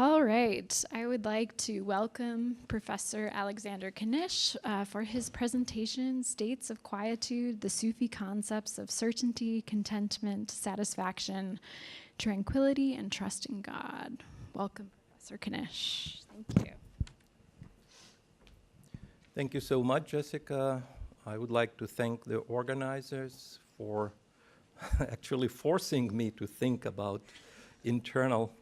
All right, I would like to welcome Professor Alexander Knysh for his presentation, States of Quietude, the Sufi Concepts of Certainty, Contentment, Satisfaction, Tranquility, and Trust in God. Welcome, Professor Knysh. Thank you. Thank you so much, Jessica. I would like to thank the organizers for actually forcing me to think about internal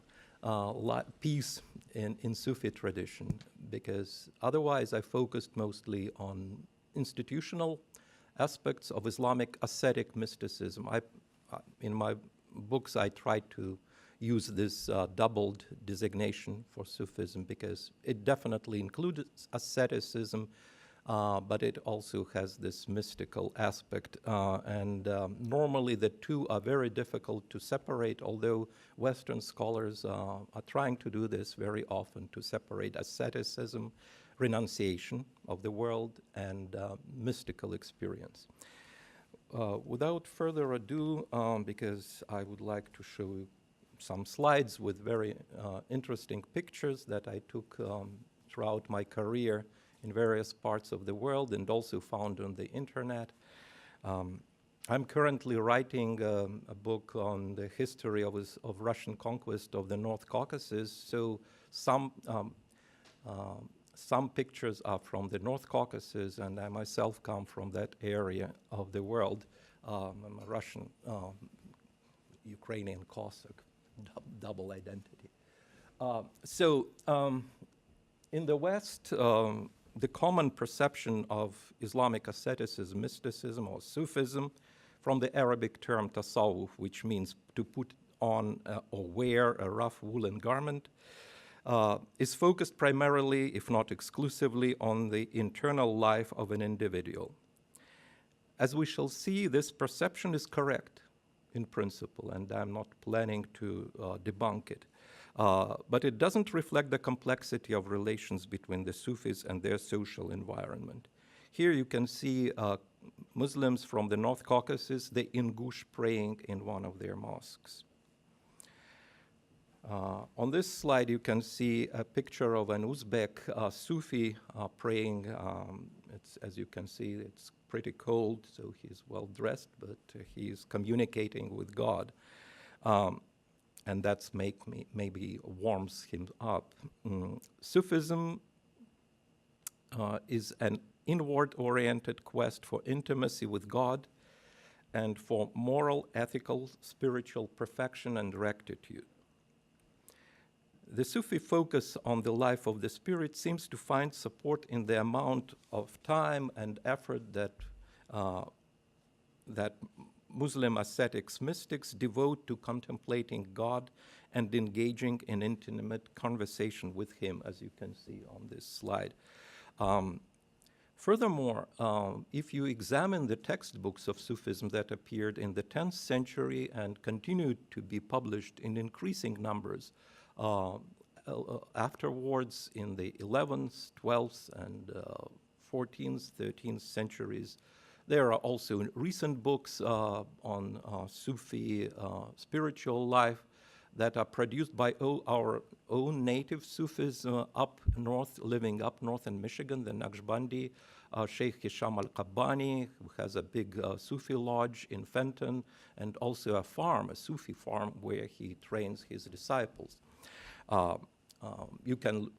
peace in Sufi tradition, because otherwise I focused mostly on institutional aspects of Islamic ascetic mysticism. In my books, I tried to use this doubled designation for Sufism because it definitely includes asceticism, but it also has this mystical aspect. Normally the two are very difficult to separate, although Western scholars are trying to do this very often, to separate asceticism, renunciation of the world, and mystical experience. Without further ado, because I would like to show you some slides with very interesting pictures that I took throughout my career in various parts of the world and also found on the internet. I'm currently writing a book on the history of Russian conquest of the North Caucasus. So some pictures are from the North Caucasus, and I myself come from that area of the world. I'm a Russian, Ukrainian Cossack, double identity. In the West, the common perception of Islamic asceticism, mysticism, or Sufism, from the Arabic term tasawwuf, which means to put on or wear a rough woolen garment, is focused primarily, if not exclusively, on the internal life of an individual. As we shall see, this perception is correct in principle, and I'm not planning to debunk it. But it doesn't reflect the complexity of relations between the Sufis and their social environment. Here you can see Muslims from the North Caucasus, the Ingush, praying in one of their mosques. On this slide, you can see a picture of an Uzbek Sufi praying. As you can see, it's pretty cold, so he's well dressed, but he's communicating with God. And that's maybe warms him up. Sufism is an inward-oriented quest for intimacy with God and for moral, ethical, spiritual perfection and rectitude. The Sufi focus on the life of the spirit seems to find support in the amount of time and effort that Muslim ascetics mystics devote to contemplating God and engaging in intimate conversation with him, as you can see on this slide. Furthermore, if you examine the textbooks of Sufism that appeared in the 10th century and continued to be published in increasing numbers afterwards in the 11th, 12th, and 14th, 13th centuries, there are also recent books on Sufi spiritual life that are produced by our own native Sufis up north, living up north in Michigan, the Naqshbandi, Sheikh Hisham al-Qabbani, who has a big Sufi lodge in Fenton, and also a farm, a Sufi farm, where he trains his disciples. You can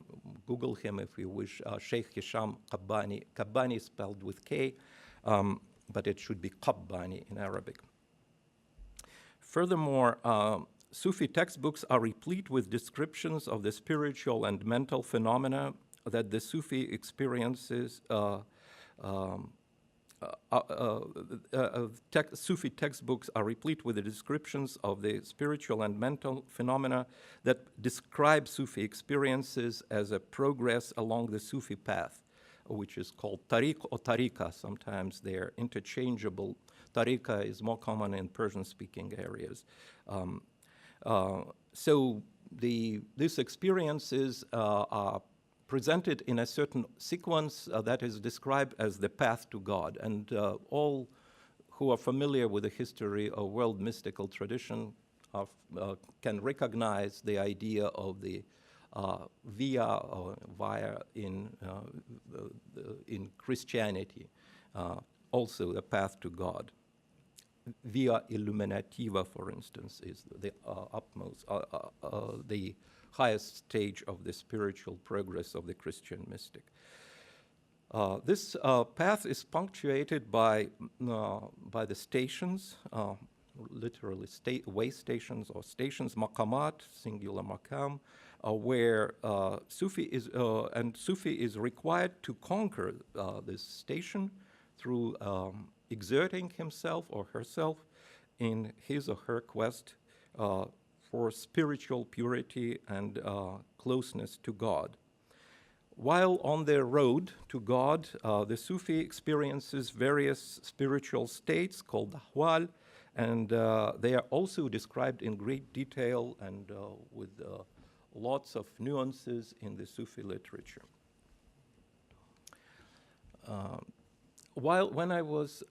Google him if you wish, Sheikh Hisham Qabbani. Qabbani is spelled with K, but it should be Qabbani in Arabic. Furthermore, Sufi textbooks are replete with descriptions of the spiritual and mental phenomena that the Sufi experiences. Sufi textbooks are replete with the descriptions of the spiritual and mental phenomena that describe Sufi experiences as a progress along the Sufi path, which is called tariq or tariqa. Sometimes they're interchangeable. Tariqa is more common in Persian-speaking areas. So these experiences are presented in a certain sequence that is described as the path to God. And all who are familiar with the history of world mystical tradition can recognize the idea of the via in Christianity, also the path to God. Via illuminativa, for instance, is the upmost, the highest stage of the spiritual progress of the Christian mystic. This path is punctuated by the stations, literally way stations or stations, maqamat, singular maqam, where Sufi is required to conquer this station through exerting himself or herself in his or her quest for spiritual purity and closeness to God. While on their road to God, the Sufi experiences various spiritual states called ahwal, and they are also described in great detail and with lots of nuances in the Sufi literature. When I was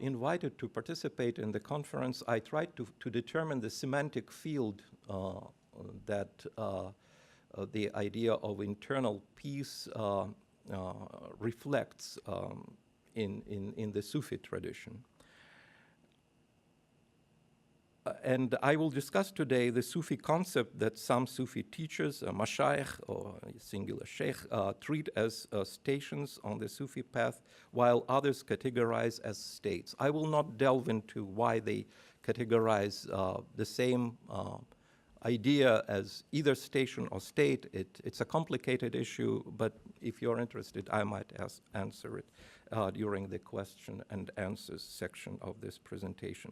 invited to participate in the conference, I tried to determine the semantic field that the idea of internal peace reflects in the Sufi tradition. And I will discuss today the Sufi concept that some Sufi teachers, mashayikh or singular sheikh, treat as stations on the Sufi path, while others categorize as states. I will not delve into why they categorize the same idea as either station or state. It's a complicated issue, but if you're interested, I might answer it during the question and answers section of this presentation.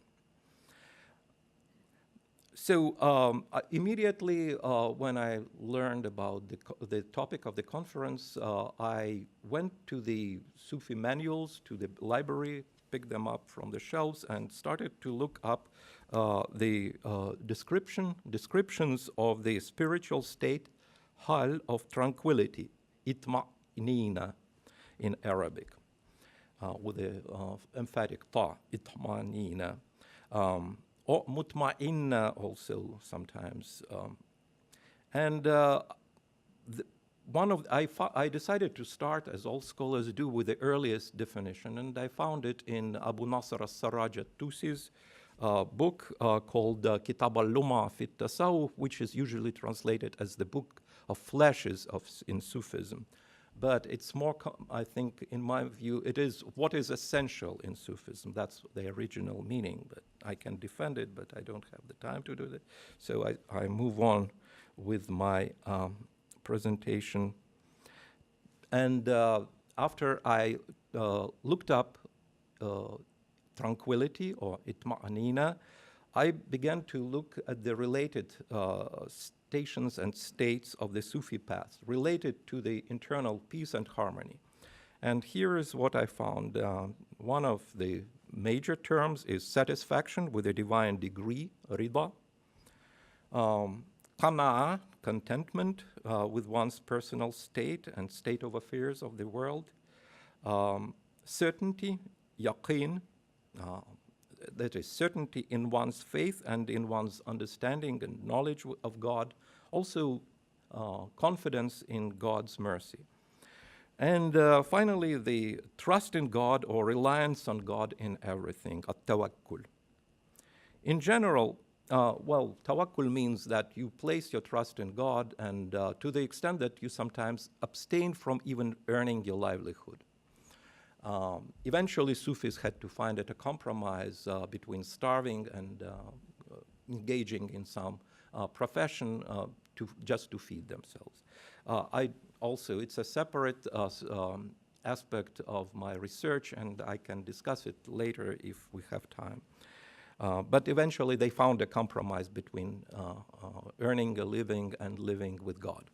So immediately when I learned about the topic of the conference, I went to the Sufi manuals, to the library, picked them up from the shelves, and started to look up the descriptions of the spiritual state, hal of tranquility, itma'nina in Arabic, with the emphatic ta, itma'nina. Or mutma'inna also sometimes. I decided to start, as all scholars do, with the earliest definition, and I found it in Abu Nasr al-Sarraj al-Tusi's book called Kitab al-Luma fit Tasawwuf, which is usually translated as the book of flashes in Sufism. But it's more, I think, in my view, it is what is essential in Sufism. That's the original meaning, but I can defend it, but I don't have the time to do that. So I move on with my presentation. And after I looked up tranquility or itma'nina, I began to look at the related stations and states of the Sufi path related to the internal peace and harmony. And here is what I found. One of the major terms is satisfaction with a divine degree, rida. Qana, contentment with one's personal state and state of affairs of the world. Certainty, yaqin, that is certainty in one's faith and in one's understanding and knowledge of God, also confidence in God's mercy. And finally, the trust in God or reliance on God in everything, tawakkul. In general, tawakkul means that you place your trust in God, and to the extent that you sometimes abstain from even earning your livelihood. Eventually, Sufis had to find a compromise between starving and engaging in some profession just to feed themselves. It's a separate aspect of my research, and I can discuss it later if we have time. But eventually, they found a compromise between earning a living and living with God.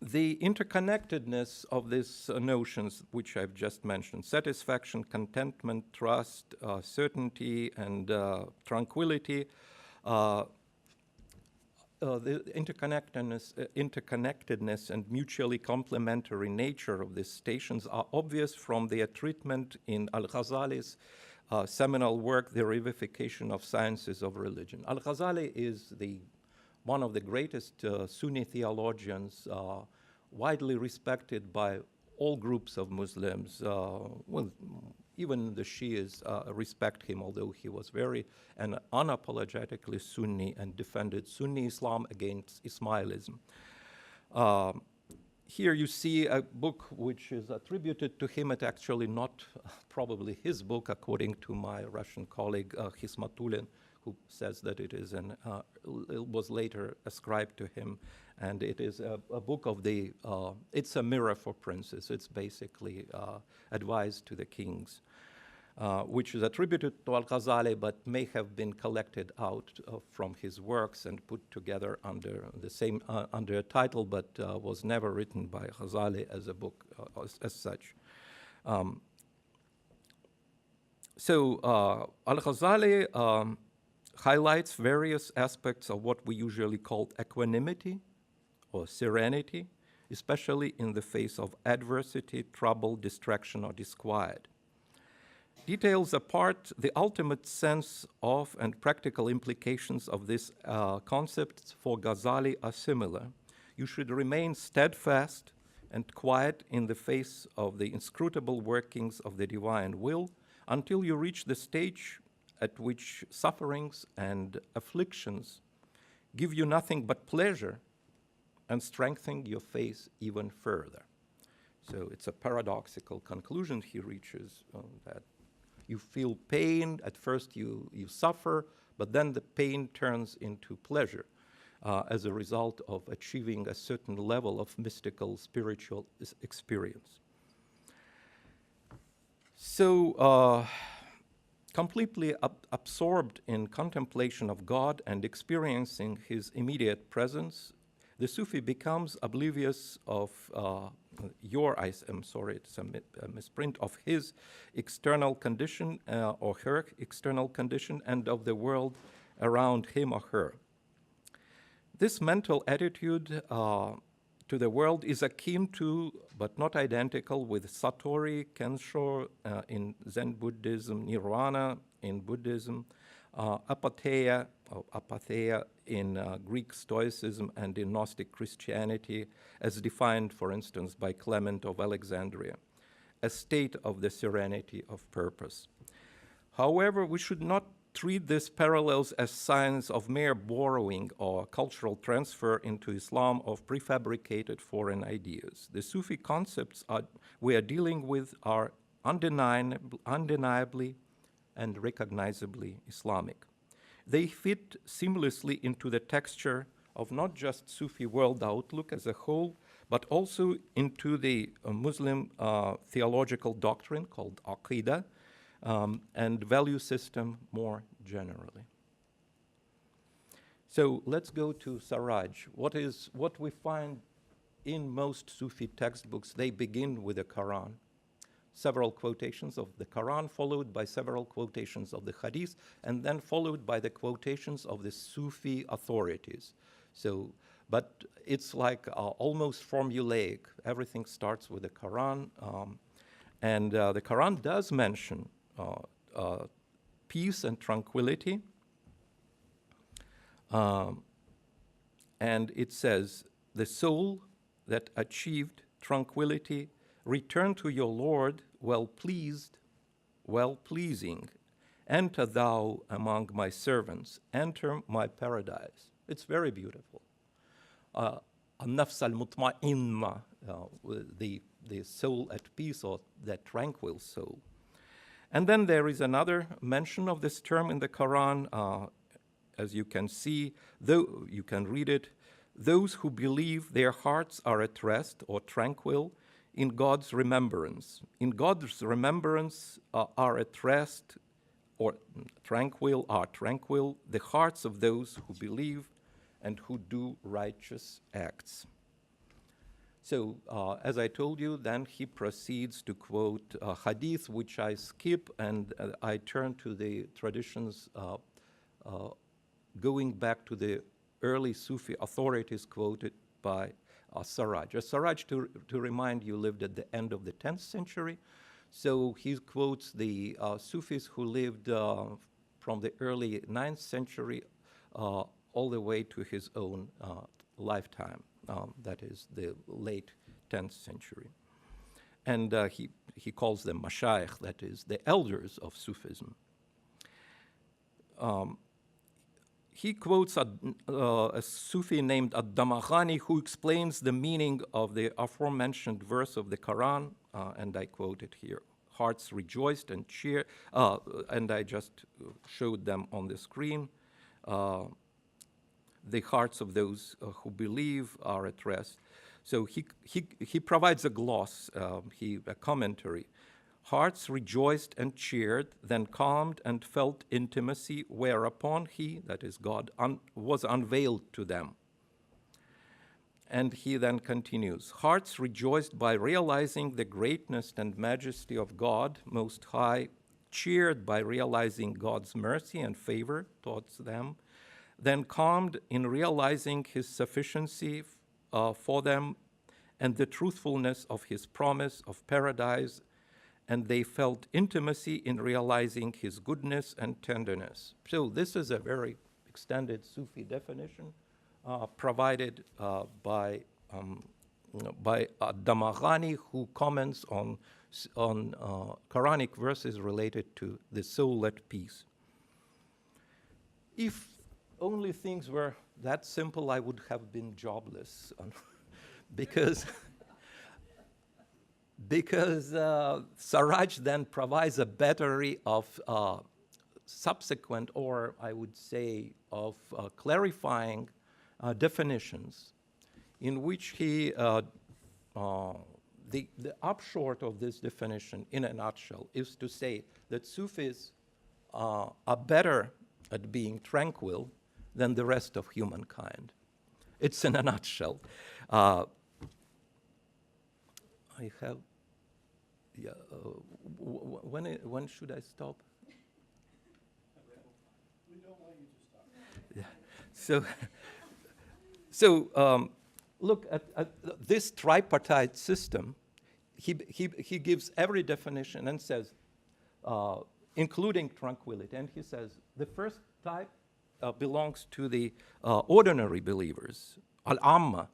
The interconnectedness of these notions, which I've just mentioned, satisfaction, contentment, trust, certainty, and tranquility, the interconnectedness and mutually complementary nature of these stations are obvious from their treatment in Al-Ghazali's seminal work, The Revivification of Sciences of Religion. Al-Ghazali is one of the greatest Sunni theologians, widely respected by all groups of Muslims. Even the Shias respect him, although he was very and unapologetically Sunni and defended Sunni Islam against Ismailism. Here you see a book which is attributed to him. It's actually not probably his book, according to my Russian colleague Hismatulin, who says that it was later ascribed to him. And it is a book of it's a mirror for princes. It's basically advice to the kings, which is attributed to Al-Ghazali, but may have been collected out from his works and put together under under a title, but was never written by Ghazali as a book as such. Al-Ghazali highlights various aspects of what we usually call equanimity or serenity, especially in the face of adversity, trouble, distraction, or disquiet. Details apart, the ultimate sense of and practical implications of these concepts for Ghazali are similar. You should remain steadfast and quiet in the face of the inscrutable workings of the divine will until you reach the stage at which sufferings and afflictions give you nothing but pleasure and strengthen your faith even further. So it's a paradoxical conclusion he reaches, that you feel pain, at first you suffer, but then the pain turns into pleasure as a result of achieving a certain level of mystical spiritual experience. So completely absorbed in contemplation of God and experiencing his immediate presence, the Sufi becomes oblivious of it's a misprint, of his external condition or her external condition and of the world around him or her. This mental attitude to the world is akin to, but not identical with, Satori, Kensho in Zen Buddhism, Nirvana in Buddhism, apatheia in Greek Stoicism and in Gnostic Christianity, as defined, for instance, by Clement of Alexandria, a state of the serenity of purpose. However, we should not treat these parallels as signs of mere borrowing or cultural transfer into Islam of prefabricated foreign ideas. The Sufi concepts we are dealing with are undeniably and recognizably Islamic. They fit seamlessly into the texture of not just Sufi world outlook as a whole, but also into the Muslim theological doctrine called aqidah, and value system more generally. So let's go to Saraj. What we find in most Sufi textbooks, they begin with the Quran. Several quotations of the Quran, followed by several quotations of the Hadith, and then followed by the quotations of the Sufi authorities. But it's like almost formulaic. Everything starts with the Quran, and the Quran does mention peace and tranquility. And it says, the soul that achieved tranquility, return to your Lord well-pleasing. Enter thou among my servants. Enter my paradise. It's very beautiful. An-nafs al-mutma'inna, the soul at peace, or that tranquil soul. And then there is another mention of this term in the Quran, as you can see, though you can read it, those who believe their hearts are at rest or tranquil in God's remembrance. In God's remembrance are at rest or tranquil the hearts of those who believe and who do righteous acts. So, as I told you, then he proceeds to quote hadith, which I skip, and I turn to the traditions going back to the early Sufi authorities quoted by Sarraj. Sarraj, to remind you, lived at the end of the 10th century. So he quotes the Sufis who lived from the early 9th century all the way to his own lifetime. That is the late 10th century. And he calls them mashayikh, that is, the elders of Sufism. He quotes a Sufi named Ad-Damaghani who explains the meaning of the aforementioned verse of the Quran, and I quote it here. Hearts rejoiced and cheered, and I just showed them on the screen. The hearts of those who believe are at rest. So he provides a gloss, a commentary. Hearts rejoiced and cheered, then calmed and felt intimacy, whereupon he, that is God, was unveiled to them. And he then continues, hearts rejoiced by realizing the greatness and majesty of God Most High, cheered by realizing God's mercy and favor towards them, then calmed in realizing his sufficiency for them and the truthfulness of his promise of paradise, and they felt intimacy in realizing his goodness and tenderness. So this is a very extended Sufi definition provided by Damaghani, who comments on Quranic verses related to the soul at peace. If only things were that simple, I would have been jobless, because Sarraj then provides a battery of subsequent, or I would say of clarifying definitions, in which he, the upshort of this definition in a nutshell is to say that Sufis are better at being tranquil than the rest of humankind. It's in a nutshell. I have, yeah, when should I stop? We don't want you to stop. Yeah. So look at this tripartite system. He gives every definition and says, including tranquility, and he says the first type belongs to the ordinary believers, al-amma,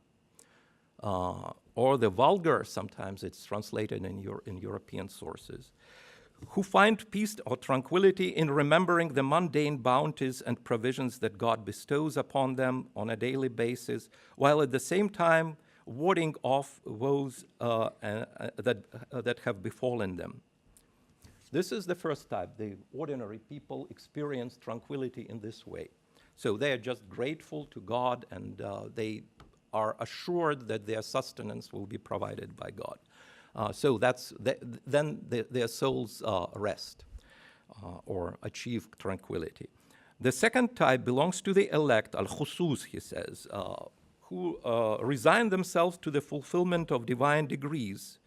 or the vulgar, sometimes it's translated in European sources, who find peace or tranquility in remembering the mundane bounties and provisions that God bestows upon them on a daily basis, while at the same time warding off woes that have befallen them. This is the first type. The ordinary people experience tranquility in this way. So they are just grateful to God, and they are assured that their sustenance will be provided by God. So that's then their souls rest or achieve tranquility. The second type belongs to the elect, al-khusus, he says, who resign themselves to the fulfillment of divine degrees,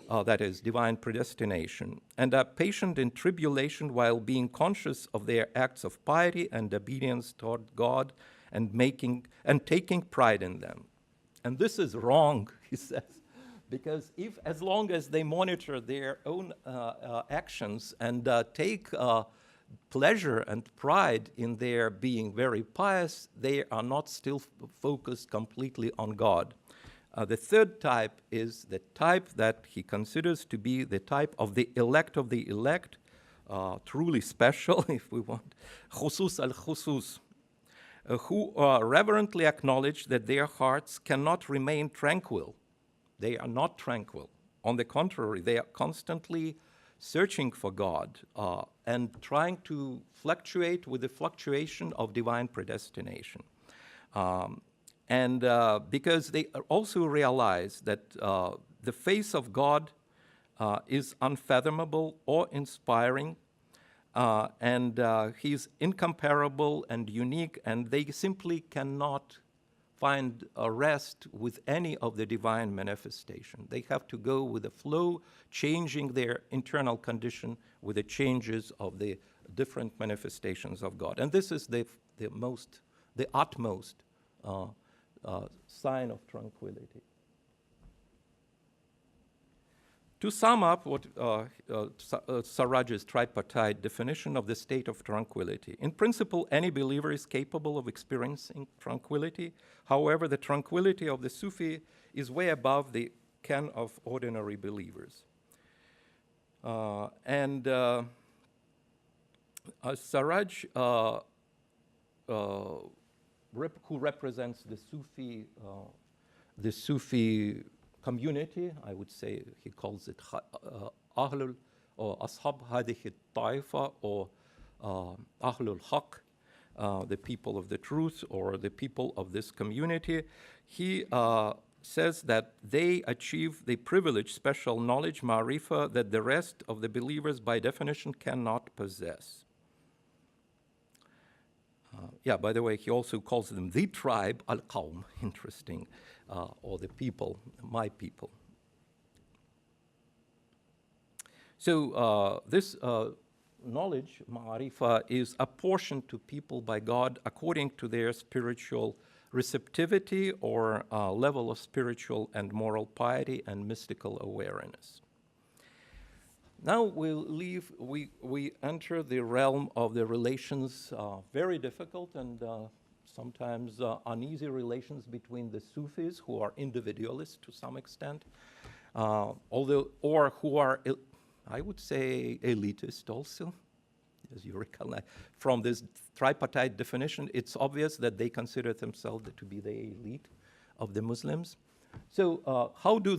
that is, divine predestination, and are patient in tribulation while being conscious of their acts of piety and obedience toward God and taking pride in them. And this is wrong, he says, because as long as they monitor their own actions and take pleasure and pride in their being very pious, they are not still focused completely on God. The third type is the type that he considers to be the type of the elect, truly special, if we want, khusus al-khusus, who reverently acknowledge that their hearts cannot remain tranquil. They are not tranquil. On the contrary, they are constantly searching for God and trying to fluctuate with the fluctuation of divine predestination. And because they also realize that the face of God is unfathomable or inspiring, and he's incomparable and unique, and they simply cannot find a rest with any of the divine manifestation. They have to go with the flow, changing their internal condition with the changes of the different manifestations of God. And this is the utmost sign of tranquility. To sum up what Saraj's tripartite definition of the state of tranquility, in principle, any believer is capable of experiencing tranquility. However, the tranquility of the Sufi is way above the ken of ordinary believers. Saraj, who represents the Sufi community, I would say he calls it Ahlul or Ashab Hadith Taifa or Ahlul Haq, the people of the truth or the people of this community. He says that they achieve the privileged special knowledge, ma'rifa, that the rest of the believers by definition cannot possess. By the way, he also calls them the tribe, al-qawm, interesting, or the people, my people. So this knowledge, ma'arifa, is apportioned to people by God according to their spiritual receptivity or level of spiritual and moral piety and mystical awareness. Now we enter the realm of the relations, very difficult and sometimes uneasy relations between the Sufis, who are individualists to some extent, or who are, I would say, elitist also. As you recognize from this tripartite definition, it's obvious that they consider themselves to be the elite of the Muslims. So how does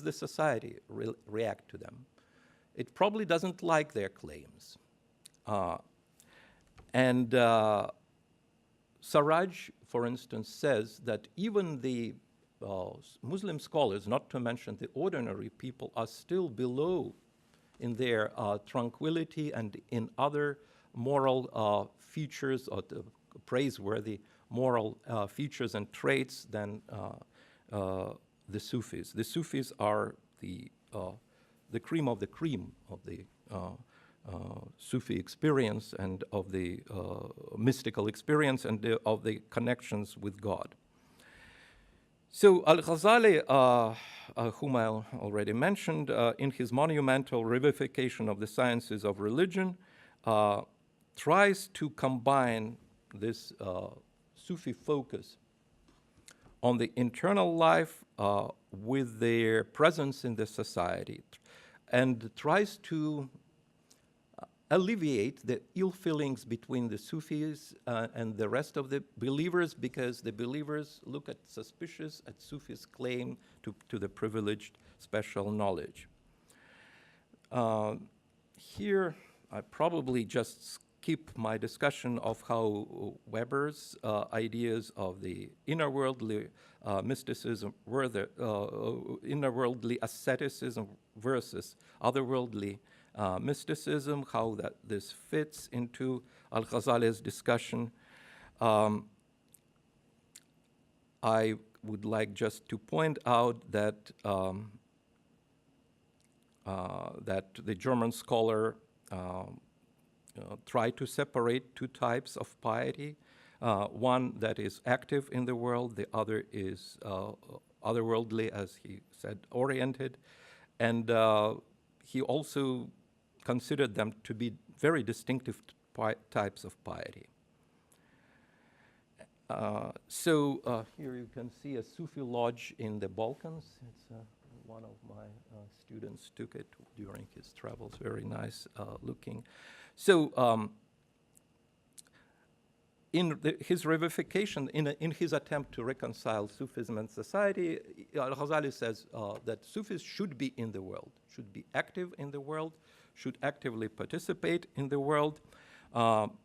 the society react to them? It probably doesn't like their claims. Saraj, for instance, says that even the Muslim scholars, not to mention the ordinary people, are still below in their tranquility and in other moral features or the praiseworthy moral features and traits than the Sufis. The Sufis are the cream of the cream of the Sufi experience and of the mystical experience and of the connections with God. So Al-Ghazali, whom I already mentioned, in his monumental revivification of the sciences of religion, tries to combine this Sufi focus on the internal life with their presence in the society, and tries to alleviate the ill feelings between the Sufis and the rest of the believers, because the believers look suspicious at Sufis' claim to the privileged special knowledge. Here, I probably just skip my discussion of how Weber's ideas of the inner-worldly mysticism were the inner-worldly asceticism versus otherworldly mysticism, how that this fits into Al-Ghazali's discussion. I would like just to point out that that the German scholar tried to separate two types of piety. One that is active in the world, the other is otherworldly, as he said, oriented. And he also considered them to be very distinctive types of piety. Here you can see a Sufi lodge in the Balkans. It's one of my students took it during his travels, very nice looking. So his revivification, in his attempt to reconcile Sufism and society, Al-Ghazali says that Sufis should be in the world, should be active in the world, should actively participate in the world,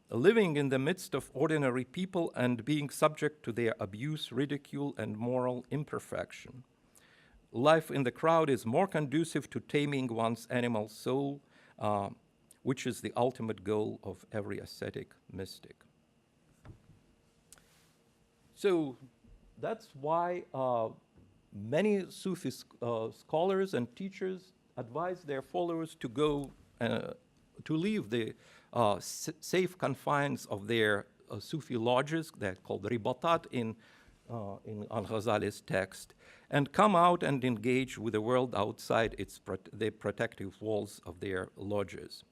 living in the midst of ordinary people and being subject to their abuse, ridicule, and moral imperfection. Life in the crowd is more conducive to taming one's animal soul, which is the ultimate goal of every ascetic mystic. So that's why many Sufi scholars and teachers advise their followers to go to leave the safe confines of their Sufi lodges, they're called ribatat in Al-Ghazali's text, and come out and engage with the world outside the protective walls of their lodges.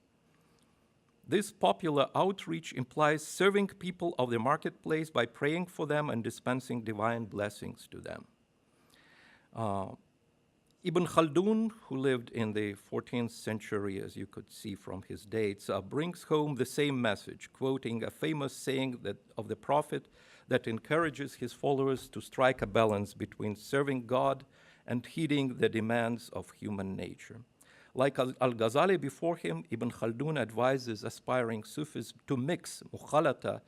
This popular outreach implies serving people of the marketplace by praying for them and dispensing divine blessings to them. Ibn Khaldun, who lived in the 14th century, as you could see from his dates, brings home the same message, quoting a famous saying of the Prophet that encourages his followers to strike a balance between serving God and heeding the demands of human nature. Like Al-Ghazali before him, Ibn Khaldun advises aspiring Sufis to mix mukhalata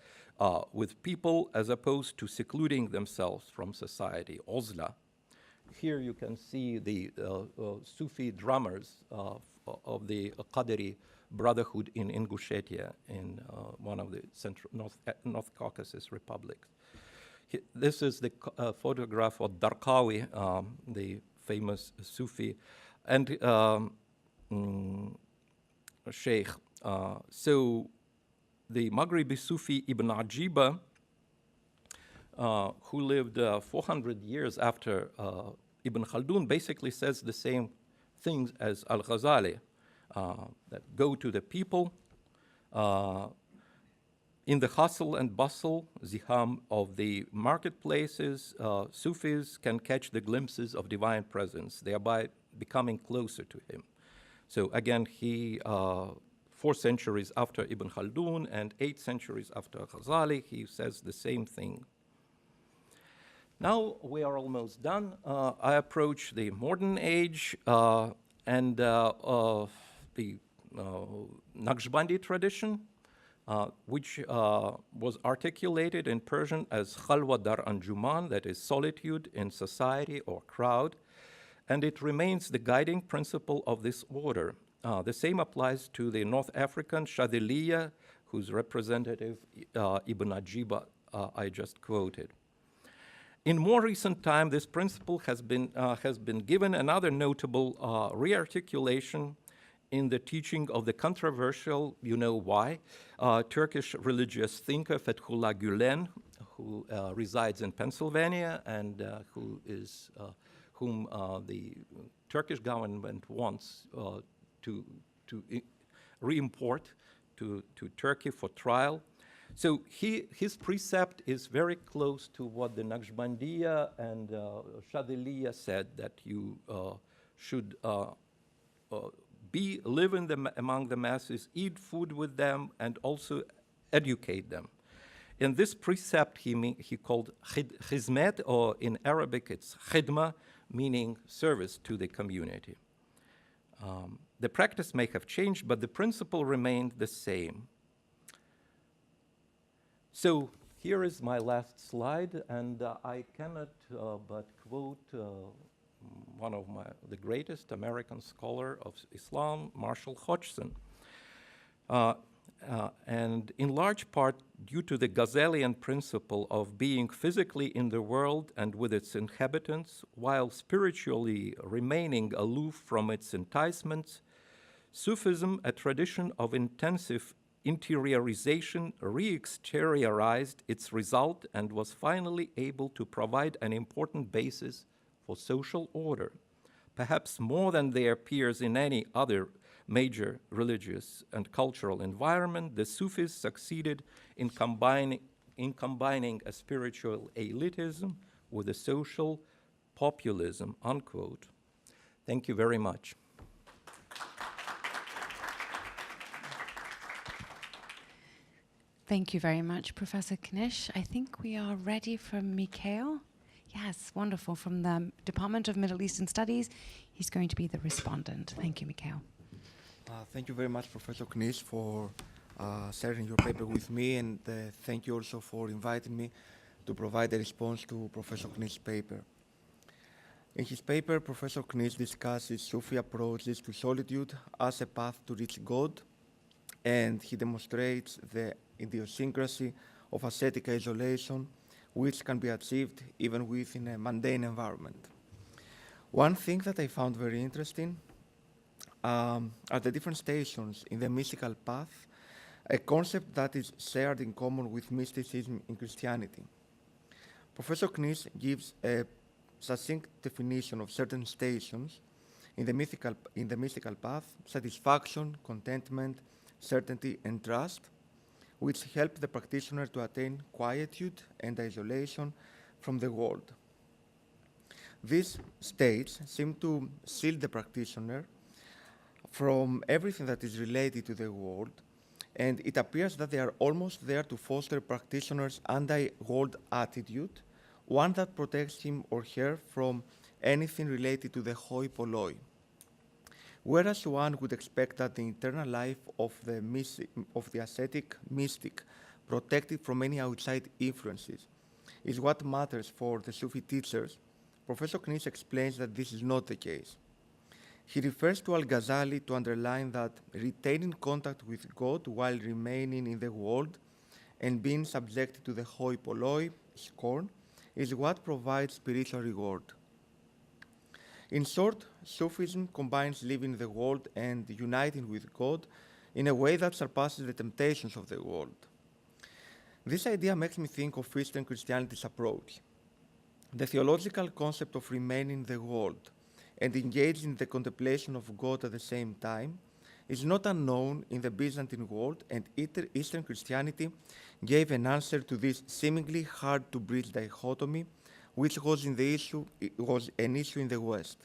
with people as opposed to secluding themselves from society, uzla. Here you can see the Sufi drummers of the Qadri Brotherhood in Ingushetia, in one of the North Caucasus republics. This is the photograph of Darqawi, the famous Sufi, and Sheikh. So the Maghribi Sufi Ibn Ajiba, who lived 400 years after Ibn Khaldun, basically says the same things as Al-Ghazali, that go to the people in the hustle and bustle, ziham of the marketplaces. Sufis can catch the glimpses of divine presence, thereby becoming closer to him. So again, he 4 centuries after Ibn Khaldun and 8 centuries after Ghazali, he says the same thing. Now we are almost done. I approach the modern age and the Naqshbandi tradition, which was articulated in Persian as khalva dar anjuman, that is solitude in society or crowd, and it remains the guiding principle of this order. The same applies to the North African Shadhiliya, whose representative Ibn Ajiba I just quoted. In more recent time, this principle has been given another notable rearticulation in the teaching of the controversial, you know why, Turkish religious thinker Fethullah Gülen, who resides in Pennsylvania and whom the Turkish government wants to re-import to Turkey for trial. So his precept is very close to what the Naqshbandiya and Shadhiliya said, that you should live among the masses, eat food with them, and also educate them. In this precept, he called khizmet, or in Arabic it's khidma, meaning service to the community. The practice may have changed, but the principle remained the same. So here is my last slide, and I cannot but quote one of the greatest American scholar of Islam, Marshall Hodgson. And in large part due to the Ghazalian principle of being physically in the world and with its inhabitants, while spiritually remaining aloof from its enticements, Sufism, a tradition of intensive interiorization, re-exteriorized its result and was finally able to provide an important basis for social order, perhaps more than their peers in any other major religious and cultural environment. The Sufis succeeded in combining a spiritual elitism with a social populism, unquote. Thank you very much. Thank you very much, Professor Knysh. I think we are ready for Michail. Yes, wonderful. From the Department of Middle Eastern Studies, he's going to be the respondent. Thank you, Michail. Thank you very much, Professor Knysh, for sharing your paper with me, and thank you also for inviting me to provide a response to Professor Knysh's paper. In his paper, Professor Knysh discusses Sufi approaches to solitude as a path to reach God, and he demonstrates the idiosyncrasy of ascetic isolation, which can be achieved even within a mundane environment. One thing that I found very interesting are the different stations in the mystical path a concept that is shared in common with mysticism in Christianity. Professor Knysh gives a succinct definition of certain stations in the mystical path: satisfaction, contentment, certainty, and trust, which help the practitioner to attain quietude and isolation from the world. These states seem to shield the practitioner from everything that is related to the world, and it appears that they are almost there to foster practitioner's anti-world attitude, one that protects him or her from anything related to the hoi polloi. Whereas one would expect that the internal life of the ascetic-mystic, protected from any outside influences, is what matters for the Sufi teachers, Professor Knysh explains that this is not the case. He refers to Al-Ghazali to underline that retaining contact with God while remaining in the world and being subjected to the hoi polloi, scorn, is what provides spiritual reward. In short, Sufism combines living in the world and uniting with God in a way that surpasses the temptations of the world. This idea makes me think of Eastern Christianity's approach. The theological concept of remaining in the world and engaging in the contemplation of God at the same time is not unknown in the Byzantine world, and Eastern Christianity gave an answer to this seemingly hard-to-bridge dichotomy, which was an issue in the West.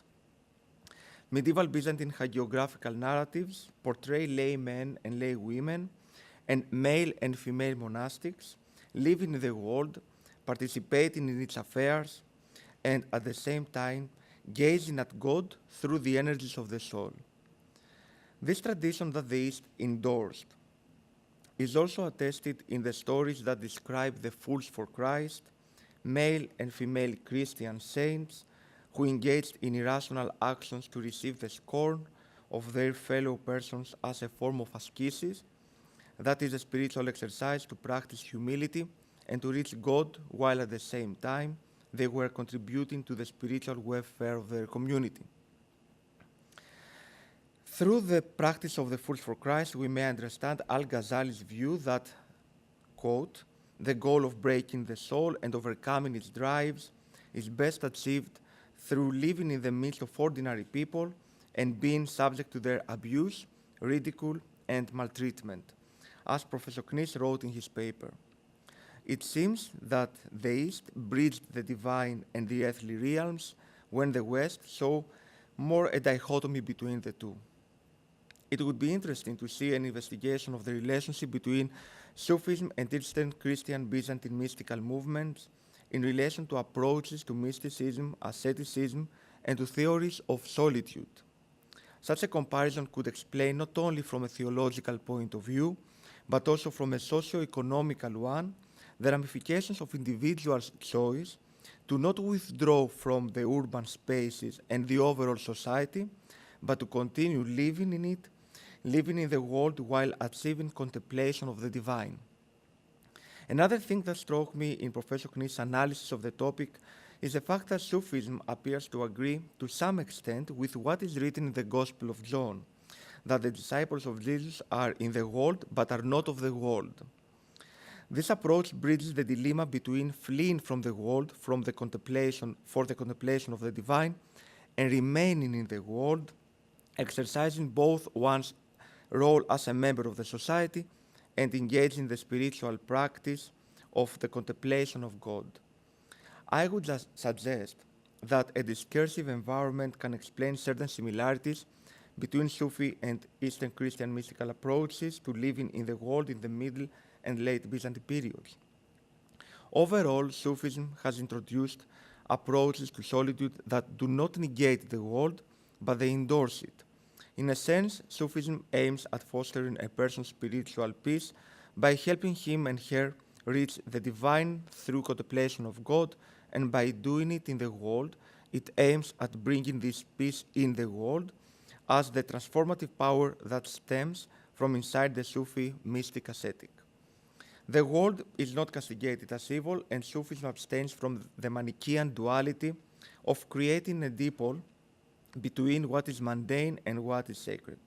Medieval Byzantine hagiographical narratives portray laymen and laywomen and male and female monastics living in the world, participating in its affairs, and at the same time gazing at God through the energies of the soul. This tradition that the East endorsed is also attested in the stories that describe the fools for Christ, male and female Christian saints who engaged in irrational actions to receive the scorn of their fellow persons as a form of ascesis, that is a spiritual exercise to practice humility and to reach God, while at the same time they were contributing to the spiritual welfare of their community. Through the practice of the Fools for Christ, we may understand Al-Ghazali's view that, quote, the goal of breaking the soul and overcoming its drives is best achieved through living in the midst of ordinary people and being subject to their abuse, ridicule, and maltreatment, as Professor Knysh wrote in his paper. It seems that the East bridged the divine and the earthly realms when the West saw more a dichotomy between the two. It would be interesting to see an investigation of the relationship between Sufism and Eastern Christian Byzantine mystical movements in relation to approaches to mysticism, asceticism, and to theories of solitude. Such a comparison could explain not only from a theological point of view, but also from a socio-economical one, the ramifications of individuals' choice to not withdraw from the urban spaces and the overall society, but to continue living in it, living in the world while achieving contemplation of the divine. Another thing that struck me in Professor Knysh's analysis of the topic is the fact that Sufism appears to agree to some extent with what is written in the Gospel of John, that the disciples of Jesus are in the world but are not of the world. This approach bridges the dilemma between fleeing from the world for the contemplation of the divine and remaining in the world, exercising both one's role as a member of the society and engaging in the spiritual practice of the contemplation of God. I would suggest that a discursive environment can explain certain similarities between Sufi and Eastern Christian mystical approaches to living in the world in the Middle and late Byzantine periods. Overall, Sufism has introduced approaches to solitude that do not negate the world, but they endorse it. In a sense, Sufism aims at fostering a person's spiritual peace by helping him and her reach the divine through contemplation of God, and by doing it in the world, it aims at bringing this peace in the world as the transformative power that stems from inside the Sufi mystic ascetic. The world is not castigated as evil, and Sufism abstains from the Manichaean duality of creating a dipole between what is mundane and what is sacred.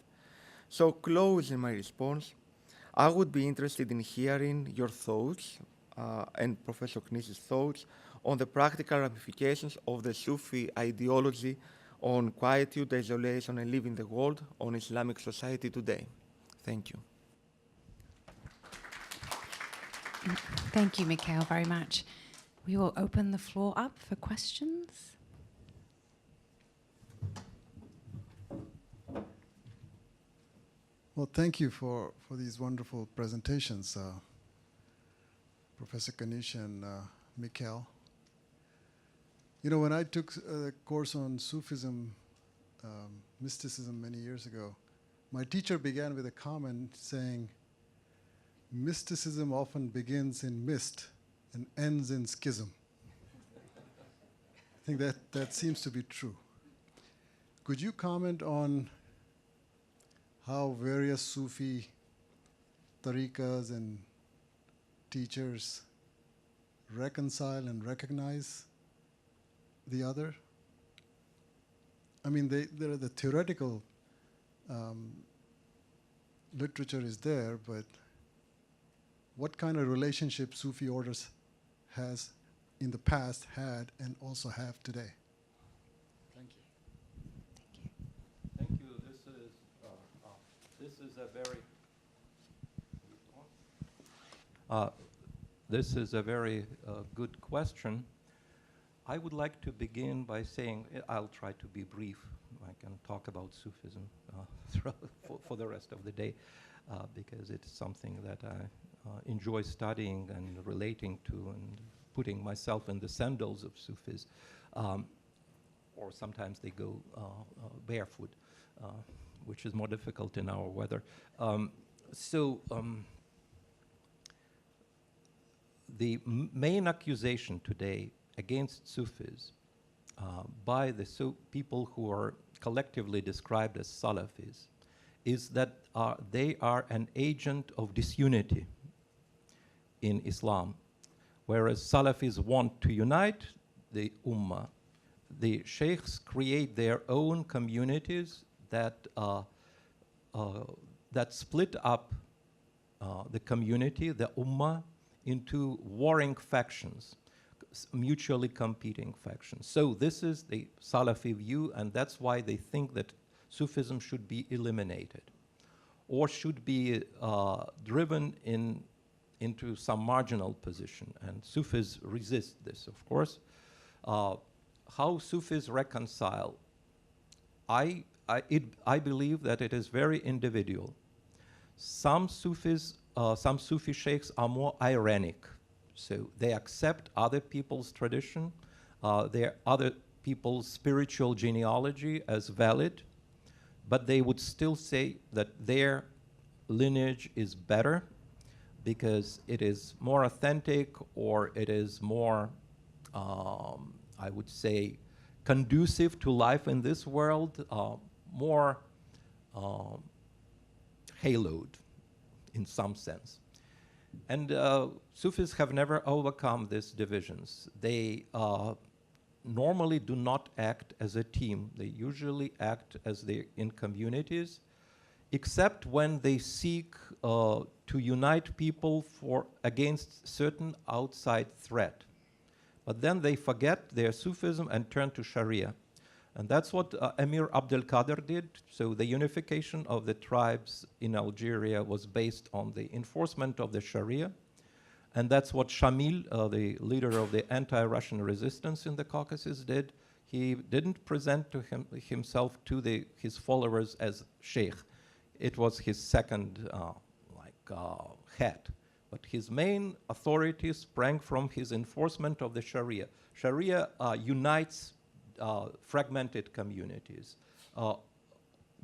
So, closing my response, I would be interested in hearing your thoughts and Professor Knish's thoughts on the practical ramifications of the Sufi ideology on quietude, isolation, and living the world on Islamic society today. Thank you. Thank you, Michail, very much. We will open the floor up for questions. Well, thank you for these wonderful presentations, Professor Knysh and Michail. You know, when I took a course on Sufism, mysticism many years ago, my teacher began with a comment saying, mysticism often begins in mist and ends in schism. I think that seems to be true. Could you comment on how various Sufi tariqas and teachers reconcile and recognize the other? I mean, the theoretical literature is there, but what kind of relationship Sufi orders has in the past had and also have today? Thank you. Thank you. This is a very good question. I would like to begin by saying, I'll try to be brief. I can talk about Sufism for the rest of the day because it's something that I enjoy studying and relating to and putting myself in the sandals of Sufis. Or sometimes they go barefoot, which is more difficult in our weather. The main accusation today against Sufis by the people who are collectively described as Salafis is that they are an agent of disunity in Islam. Whereas Salafis want to unite the Ummah, the sheikhs create their own communities that split up the community, the Ummah, into warring factions, mutually competing factions. So this is the Salafi view, and that's why they think that Sufism should be eliminated or should be driven into some marginal position. And Sufis resist this, of course. How Sufis reconcile? I believe that it is very individual. Some Sufi sheikhs are more ironic. So they accept other people's tradition, their other people's spiritual genealogy as valid, but they would still say that their lineage is better because it is more authentic, or it is more, I would say, conducive to life in this world, more haloed in some sense. And Sufis have never overcome these divisions. They normally do not act as a team. They usually act in communities, except when they seek to unite people against certain outside threat. But then they forget their Sufism and turn to Sharia. And that's what Emir Abdel Qadir did. So the unification of the tribes in Algeria was based on the enforcement of the Sharia. And that's what Shamil, the leader of the anti-Russian resistance in the Caucasus, did. He didn't present to himself to his followers as sheikh. It was his second head. But his main authority sprang from his enforcement of the Sharia. Sharia unites fragmented communities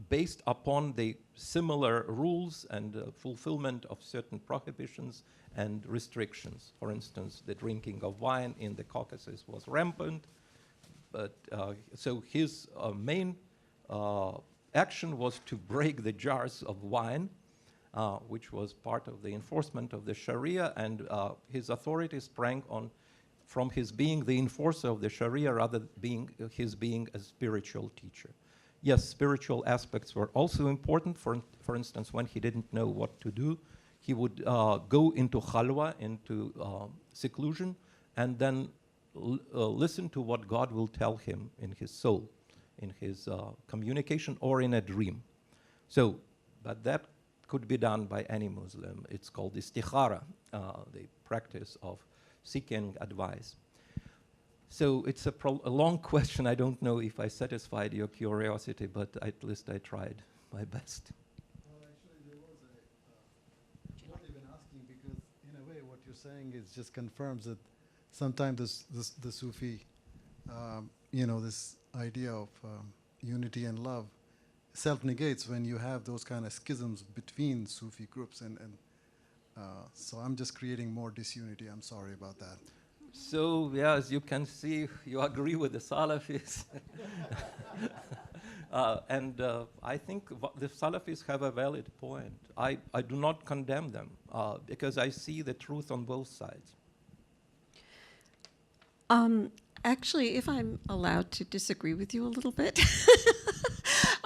based upon the similar rules and fulfillment of certain prohibitions and restrictions. For instance, the drinking of wine in the Caucasus was rampant, but so his main action was to break the jars of wine, which was part of the enforcement of the Sharia, and his authority sprang from his being the enforcer of the Sharia rather than his being a spiritual teacher. Yes, spiritual aspects were also important. For instance, when he didn't know what to do, he would go into khalwa, into seclusion, and then listen to what God will tell him in his soul, in his communication, or in a dream. So, but that could be done by any Muslim. It's called istikhara, the practice of seeking advice. So it's a long question. I don't know if I satisfied your curiosity, but at least I tried my best. Well, actually, there was I'm not even asking because, in a way, what you're saying is just confirms that sometimes the Sufi, this idea of unity and love self-negates when you have those kind of schisms between Sufi groups. And so I'm just creating more disunity. I'm sorry about that. So, yeah, as you can see, you agree with the Salafis. And I think the Salafis have a valid point. I do not condemn them because I see the truth on both sides. Actually, if I'm allowed to disagree with you a little bit,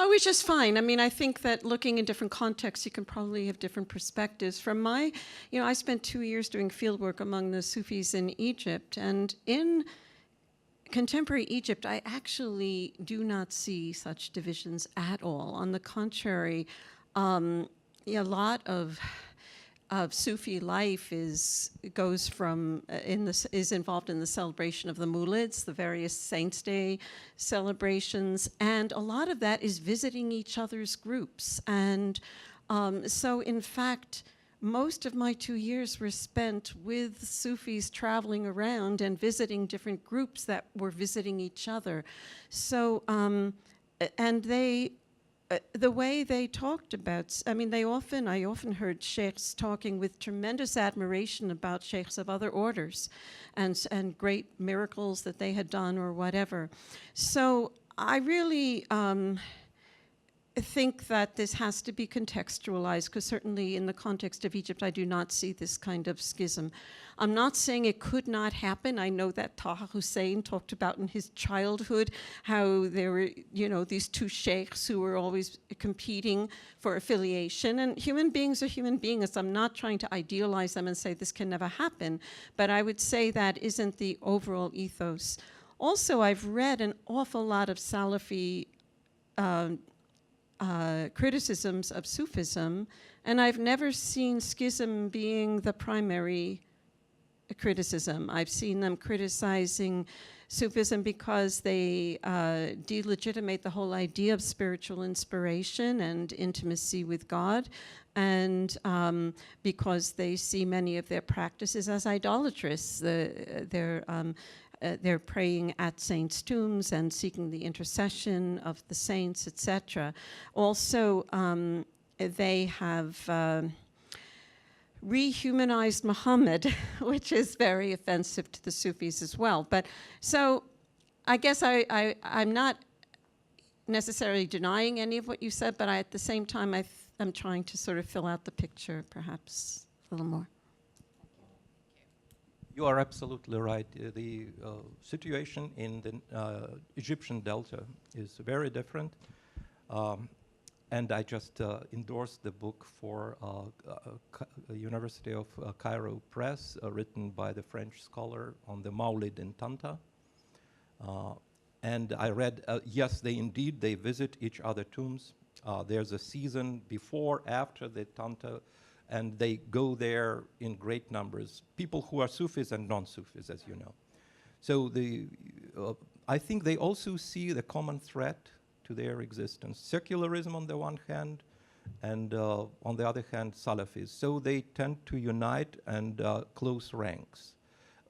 which is fine. I mean, I think that looking in different contexts, you can probably have different perspectives. From my, I spent 2 years doing fieldwork among the Sufis in Egypt, and in contemporary Egypt, I actually do not see such divisions at all. On the contrary, a lot of Sufi life is involved in the celebration of the Moulids, the various Saints' Day celebrations, and a lot of that is visiting each other's groups. And so, in fact, most of my 2 years were spent with Sufis traveling around and visiting different groups that were visiting each other. So, and they. The way they talked about, I often heard sheikhs talking with tremendous admiration about sheikhs of other orders and great miracles that they had done or whatever. So I really think that this has to be contextualized, because certainly in the context of Egypt, I do not see this kind of schism. I'm not saying it could not happen. I know that Taha Hussein talked about in his childhood how there were, these two sheikhs who were always competing for affiliation. And human beings are human beings. I'm not trying to idealize them and say this can never happen, but I would say that isn't the overall ethos. Also, I've read an awful lot of Salafi criticisms of Sufism, and I've never seen schism being the primary criticism. I've seen them criticizing Sufism because they delegitimate the whole idea of spiritual inspiration and intimacy with God, and because they see many of their practices as idolatrous. They're praying at saints' tombs and seeking the intercession of the saints, etc. Also, they have rehumanized Muhammad, which is very offensive to the Sufis as well. But so I guess I'm not necessarily denying any of what you said, but at the same time, I'm trying to sort of fill out the picture perhaps a little more. You are absolutely right. The situation in the Egyptian Delta is very different. And I just endorsed the book for University of Cairo Press, written by the French scholar on the Maulid in Tanta. And I read, yes, they visit each other's tombs. There's a season before, after the Tanta, and they go there in great numbers, people who are Sufis and non-Sufis, as you know. So I think they also see the common threat to their existence. Secularism on the one hand, and on the other hand, Salafis. So they tend to unite and close ranks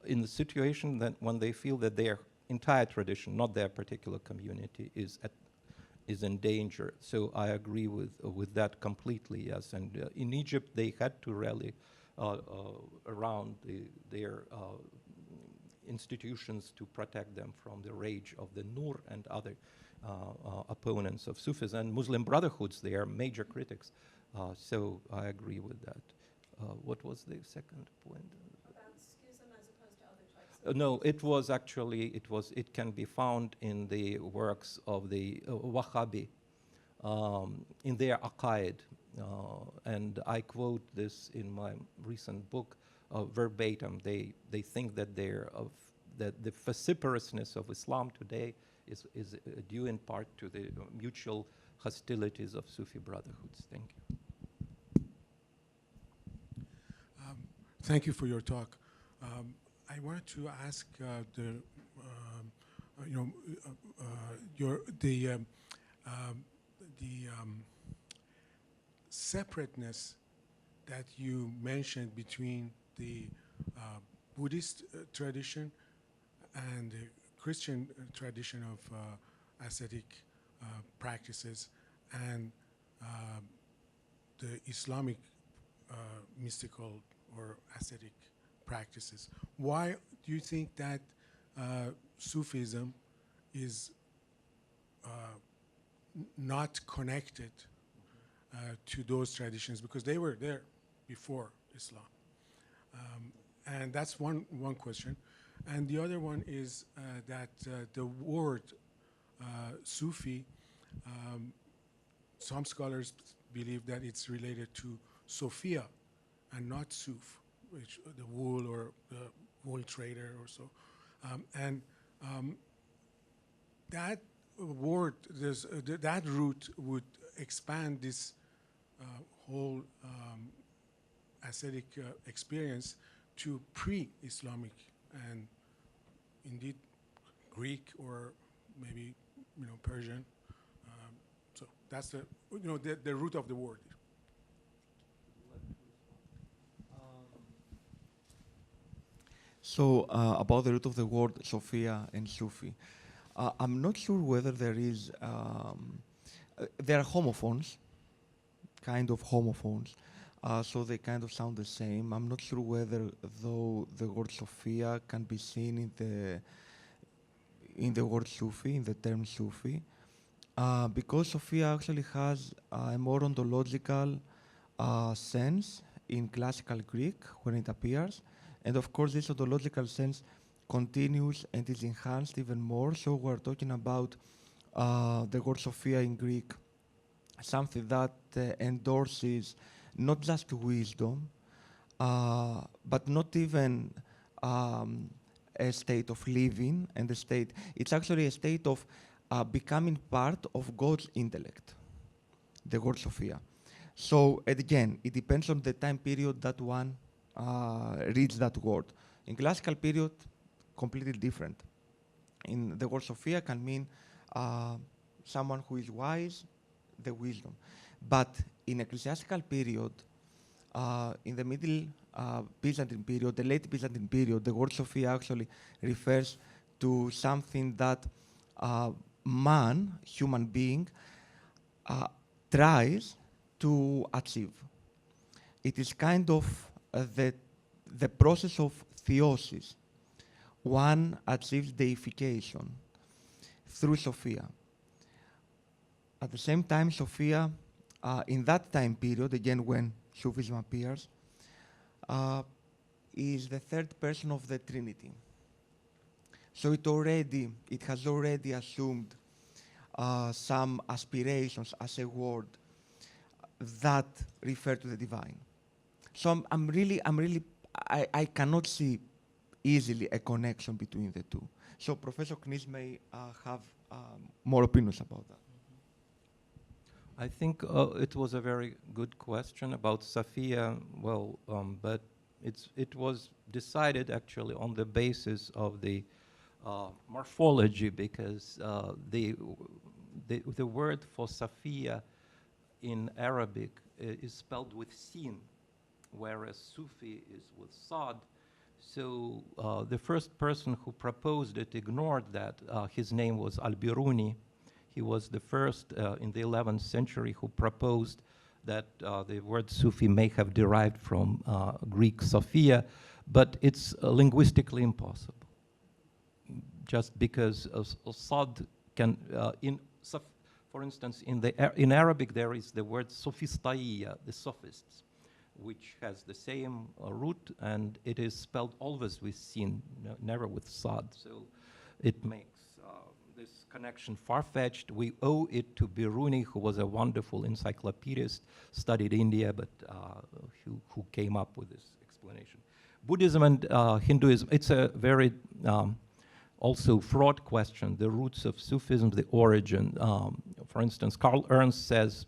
in the situation that when they feel that their entire tradition, not their particular community, is in danger. So I agree with that completely, yes. And in Egypt, they had to rally around their institutions to protect them from the rage of the Nur and other opponents of Sufis. And Muslim Brotherhoods, they are major critics. So I agree with that. What was the second point? No, it was actually, it can be found in the works of the Wahhabi, in their aqaid. And I quote this in my recent book verbatim. They think that that the vociferousness of Islam today is due in part to the mutual hostilities of Sufi brotherhoods. Thank you. Thank you for your talk. I wanted to ask separateness that you mentioned between the Buddhist tradition and the Christian tradition of ascetic practices and the Islamic mystical or ascetic practices. Why do you think that Sufism is not connected to those traditions? Because they were there before Islam. And that's one question. And the other one is that the word Sufi, some scholars believe that it's related to Sophia and not Suf, which the wool or the wool trader or so. That word, that root would expand this whole ascetic experience to pre-Islamic and indeed Greek or maybe Persian. So that's the root of the word. So about the root of the word Sophia and Sufi, I'm not sure whether there is, there are homophones, kind of homophones, so they kind of sound the same. I'm not sure whether though the word Sophia can be seen in the word Sufi, in the term Sufi, because Sophia actually has a more ontological sense in classical Greek when it appears. And of course, this ontological sense continues and is enhanced even more. So we're talking about the word Sophia in Greek, something that endorses not just wisdom, but not even a state of living and a state. It's actually a state of becoming part of God's intellect, the word Sophia. So, and again, it depends on the time period that one reads that word. In classical period, completely different. In the word Sophia can mean someone who is wise, the wisdom. But in ecclesiastical period, in the middle Byzantine period, the late Byzantine period, the word Sophia actually refers to something that man, human being, tries to achieve. It is kind of the process of theosis. One achieves deification through Sophia. At the same time, Sophia, in that time period, again when Sufism appears, is the third person of the Trinity. So it has already assumed some aspirations as a word that refer to the divine. So I cannot see easily a connection between the two. So Professor Knysh may have more opinions about that. I think it was a very good question about Sophia. Well, but it was decided actually on the basis of the morphology, because the word for Sophia in Arabic is spelled with sin, whereas Sufi is with Sad. So the first person who proposed it ignored that. His name was Al-Biruni. He was the first in the 11th century who proposed that the word Sufi may have derived from Greek Sophia, but it's linguistically impossible. Just because Sad can, for instance, in Arabic there is the word Sophistaiya, the sophists, which has the same root, and it is spelled always with sin, never with Sad. So it makes this connection far-fetched. We owe it to Biruni, who was a wonderful encyclopedist, studied India, but who came up with this explanation. Buddhism and Hinduism, it's a very also fraught question, the roots of Sufism, the origin. For instance, Karl Ernst says,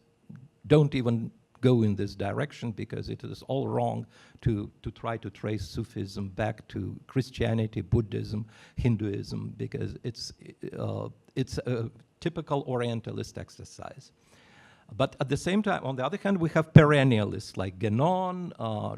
don't even go in this direction because it is all wrong to try to trace Sufism back to Christianity, Buddhism, Hinduism, because it's a typical Orientalist exercise. But at the same time, on the other hand, we have perennialists like Guénon,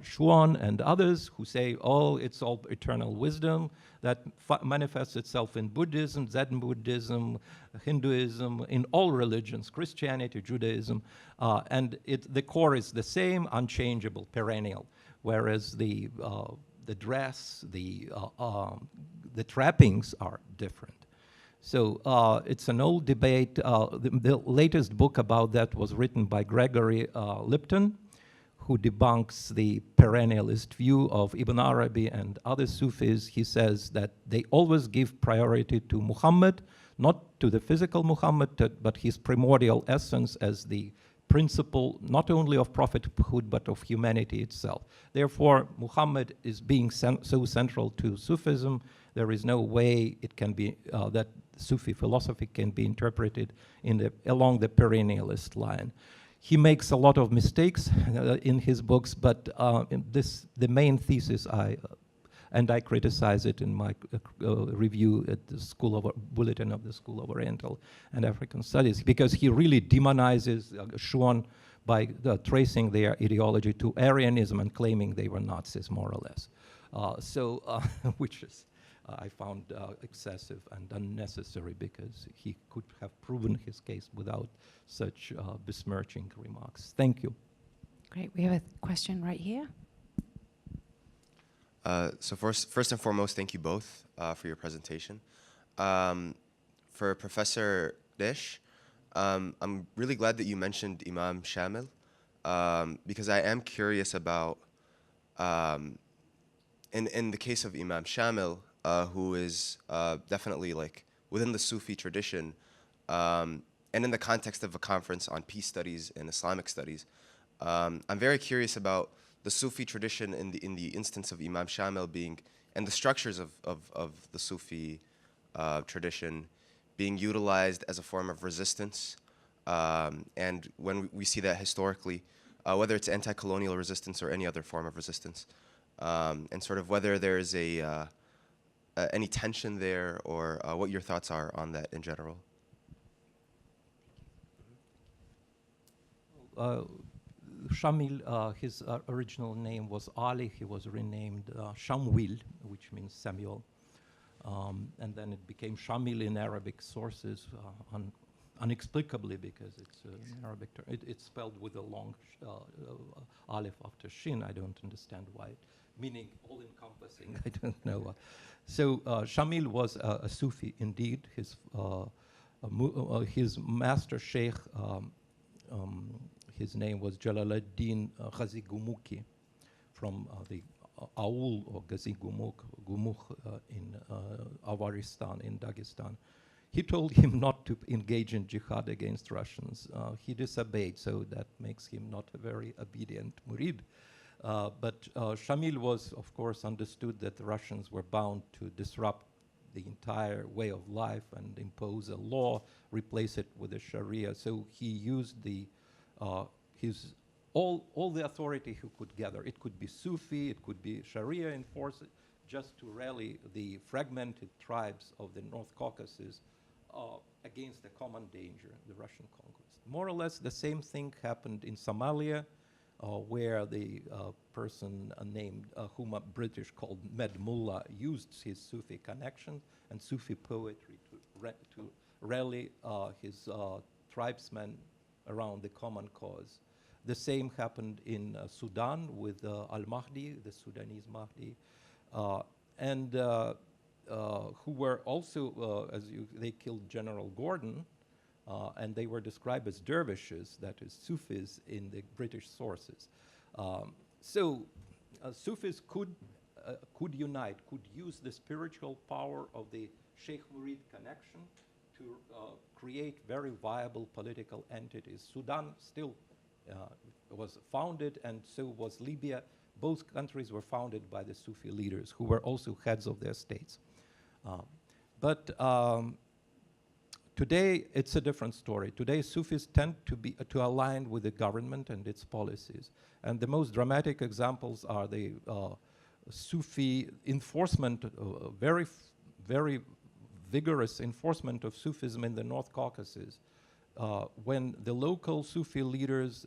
Chuan, and others who say, oh, it's all eternal wisdom that manifests itself in Buddhism, Zen Buddhism, Hinduism, in all religions, Christianity, Judaism, and the core is the same, unchangeable, perennial, whereas the dress, the trappings are different. So it's an old debate. The latest book about that was written by Gregory Lipton, who debunks the perennialist view of Ibn Arabi and other Sufis. He says that they always give priority to Muhammad, not to the physical Muhammad, but his primordial essence as the principle not only of prophethood but of humanity itself. Therefore, Muhammad is being so central to Sufism. There is no way it can be that Sufi philosophy can be interpreted along the perennialist line. He makes a lot of mistakes in his books, but the main thesis I criticize it in my review at the Bulletin of the School of Oriental and African Studies, because he really demonizes Chuan by tracing their ideology to Aryanism and claiming they were Nazis, more or less. Which is, I found excessive and unnecessary, because he could have proven his case without such besmirching remarks. Thank you. Great. We have a question right here. So first and foremost, thank you both for your presentation. For Professor Knysh, I'm really glad that you mentioned Imam Shamil, because I am curious about, in the case of Imam Shamil, who is definitely like within the Sufi tradition, and in the context of a conference on peace studies and Islamic studies, I'm very curious about the Sufi tradition in the instance of Imam Shamil being, and the structures of the Sufi tradition being utilized as a form of resistance. And when we see that historically, whether it's anti-colonial resistance or any other form of resistance, and sort of whether there's any tension there, or what your thoughts are on that in general. Shamil, his original name was Ali. He was renamed Shamwil, which means Samuel. And then it became Shamil in Arabic sources, inexplicably, because it's an Arabic term. It's spelled with a long aleph after shin. I don't understand why. Meaning all-encompassing. I don't know. So Shamil was a Sufi, indeed. His master sheikh, his name was Jalaluddin Ghazi-Gumuki, from the Aul or Ghazi-Gumukh in Avaristan, in Dagestan. He told him not to engage in jihad against Russians. He disobeyed, so that makes him not a very obedient murid. But Shamil was, of course, understood that the Russians were bound to disrupt the entire way of life and impose a law, replace it with a Sharia. So he used all the authority he could gather. It could be Sufi, it could be Sharia enforced, just to rally the fragmented tribes of the North Caucasus against a common danger, the Russian conquest. More or less the same thing happened in Somalia, where the person named whom a British called Med Mullah used his Sufi connection and Sufi poetry to rally his tribesmen around the common cause. The same happened in Sudan with al-Mahdi, the Sudanese Mahdi, who were also, they killed General Gordon, and they were described as dervishes, that is Sufis, in the British sources. Sufis could unite, could use the spiritual power of the Sheikh Murid connection to create very viable political entities. Sudan still was founded, and so was Libya. Both countries were founded by the Sufi leaders, who were also heads of their states. But today, it's a different story. Today, Sufis tend to align with the government and its policies. And the most dramatic examples are the Sufi enforcement, very vigorous enforcement of Sufism in the North Caucasus, when the local Sufi leaders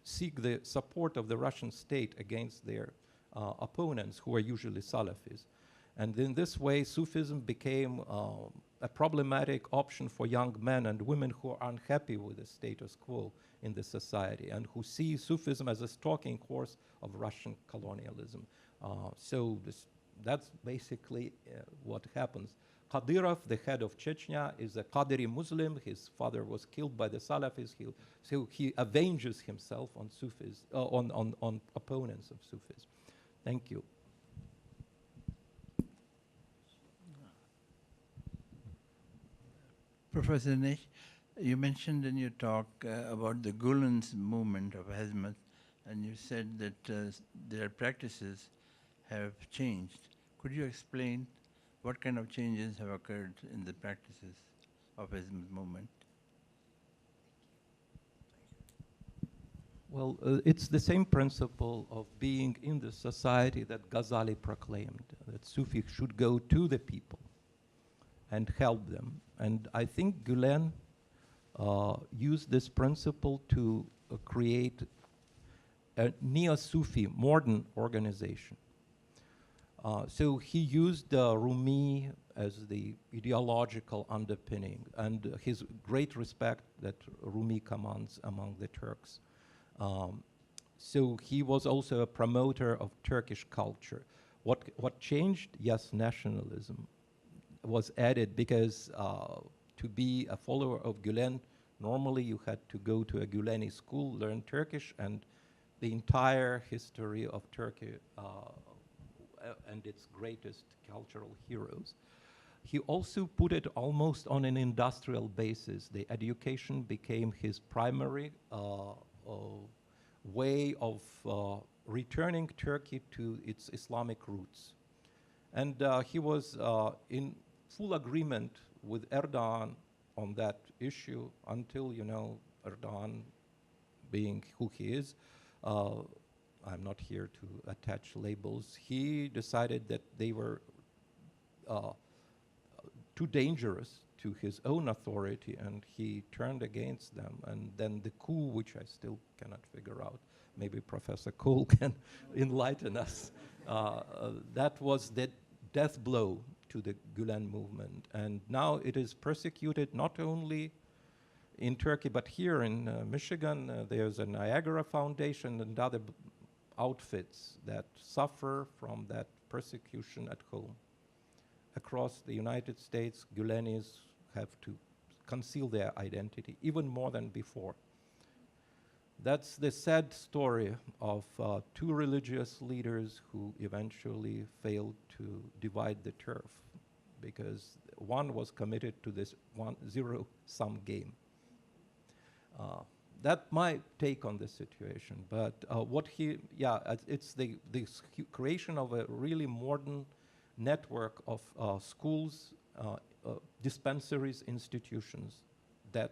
seek the support of the Russian state against their opponents, who are usually Salafis. And in this way, Sufism became a problematic option for young men and women who are unhappy with the status quo in the society and who see Sufism as a stalking horse of Russian colonialism. That's basically what happens. Kadyrov, the head of Chechnya, is a Qadiri Muslim. His father was killed by the Salafis. So he avenges himself on Sufis, on opponents of Sufis. Thank you. Professor Knysh, you mentioned in your talk about the Gulen's movement of Hazmat, and you said that their practices have changed. Could you explain what kind of changes have occurred in the practices of Hazmat movement? Well, it's the same principle of being in the society that Ghazali proclaimed, that Sufi should go to the people and help them. And I think Gulen used this principle to create a neo-Sufi modern organization. So he used Rumi as the ideological underpinning, and his great respect that Rumi commands among the Turks. So he was also a promoter of Turkish culture. What changed? Yes, nationalism was added, because to be a follower of Gülen, normally you had to go to a Güleni school, learn Turkish, and the entire history of Turkey and its greatest cultural heroes. He also put it almost on an industrial basis. The education became his primary way of returning Turkey to its Islamic roots. And he was in full agreement with Erdogan on that issue until, Erdogan, being who he is, I'm not here to attach labels, he decided that they were too dangerous to his own authority, and he turned against them. And then the coup, which I still cannot figure out, maybe Professor Cole can enlighten us, that was the death blow to the Gülen movement. And now it is persecuted not only in Turkey, but here in Michigan, there's a Niagara Foundation and other outfits that suffer from that persecution at home. Across the United States, Gülenis have to conceal their identity, even more than before. That's the sad story of two religious leaders who eventually failed to divide the turf, because one was committed to this zero-sum game. That's my take on this situation. But it's the creation of a really modern network of schools, dispensaries, institutions that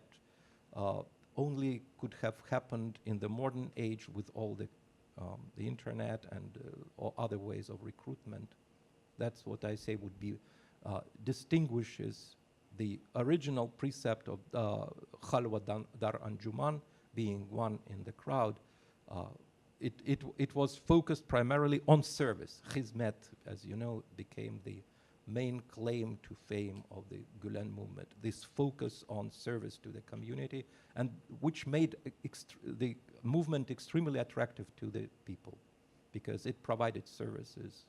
only could have happened in the modern age with all the internet and or other ways of recruitment. That's what I say would be distinguishes the original precept of khalva dar anjuman, being one in the crowd. It was focused primarily on service. Hizmet, as you know, became the main claim to fame of the Gülen movement, this focus on service to the community, and which made the movement extremely attractive to the people, because it provided services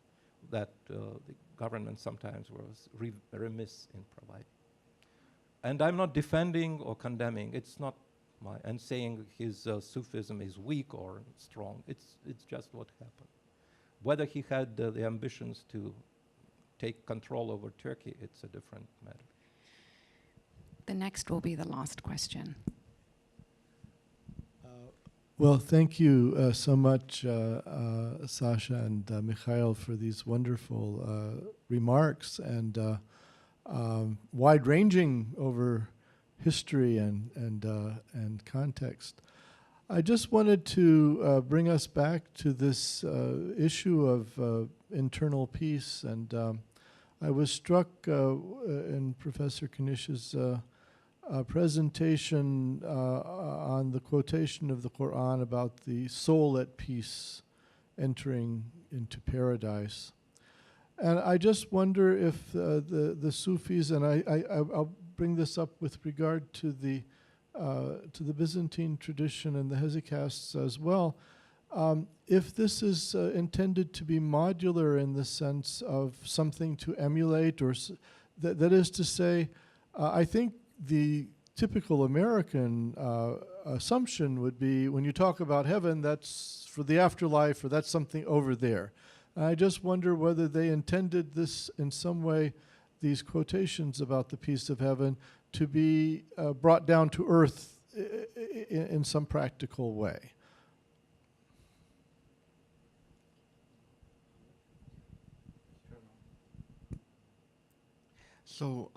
that the government sometimes was remiss in providing. And I'm not defending or condemning. It's not and saying his Sufism is weak or strong. It's just what happened. Whether he had the ambitions to take control over Turkey, it's a different matter. the next will be the last question. Well, thank you so much, Sasha and Michail, for these wonderful remarks and wide-ranging over history and context. I just wanted to bring us back to this issue of internal peace, and I was struck in Professor Knysh's presentation on the quotation of the Quran about the soul at peace entering into paradise. And I just wonder if the Sufis, and I'll bring this up with regard to the Byzantine tradition and the hesychasts as well, if this is intended to be modular in the sense of something to emulate, or that is to say, I think the typical American assumption would be when you talk about heaven, that's for the afterlife, or that's something over there. And I just wonder whether they intended this in some way, these quotations about the peace of heaven, to be brought down to earth in some practical way. So,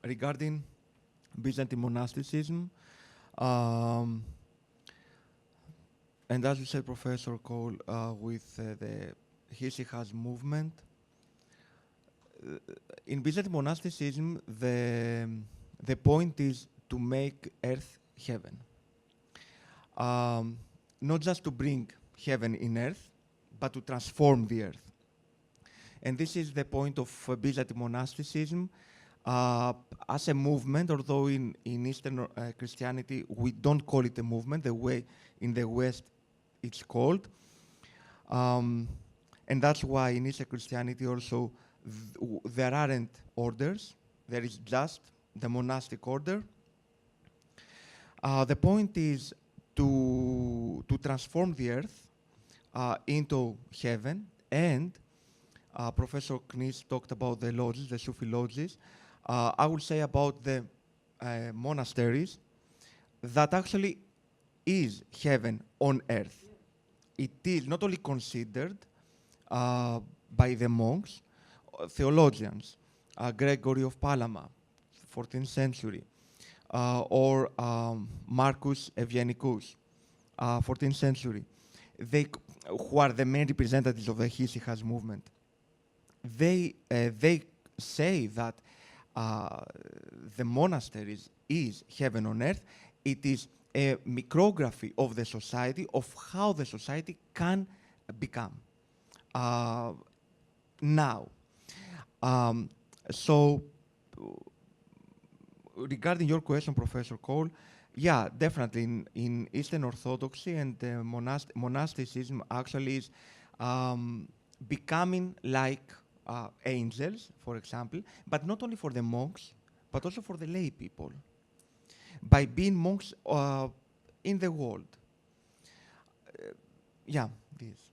regarding Byzantine monasticism, and as you said, Professor Cole, with the hesychast movement, in Byzantine monasticism, the point is to make earth heaven. Not just to bring heaven in earth, but to transform the earth. And this is the point of Byzantine monasticism as a movement, although in Eastern Christianity we don't call it a movement, the way in the West it's called. And that's why in Eastern Christianity also there aren't orders, there is just the monastic order. The point is to transform the earth into heaven, and Professor Knysh talked about the lodges, the Sufi lodges. I would say about the monasteries that actually is heaven on earth. It is not only considered by the monks, theologians, Gregory of Palama, 14th century, or Marcus Evgenicus, 14th century, who are the main representatives of the hesychast movement. They say that the monasteries is heaven on earth. It is a micrography of the society, of how the society can become now. So, regarding your question, Professor Cole, yeah, definitely in Eastern Orthodoxy and monasticism actually is becoming like angels, for example, but not only for the monks, but also for the lay people, by being monks in the world. Yeah, this.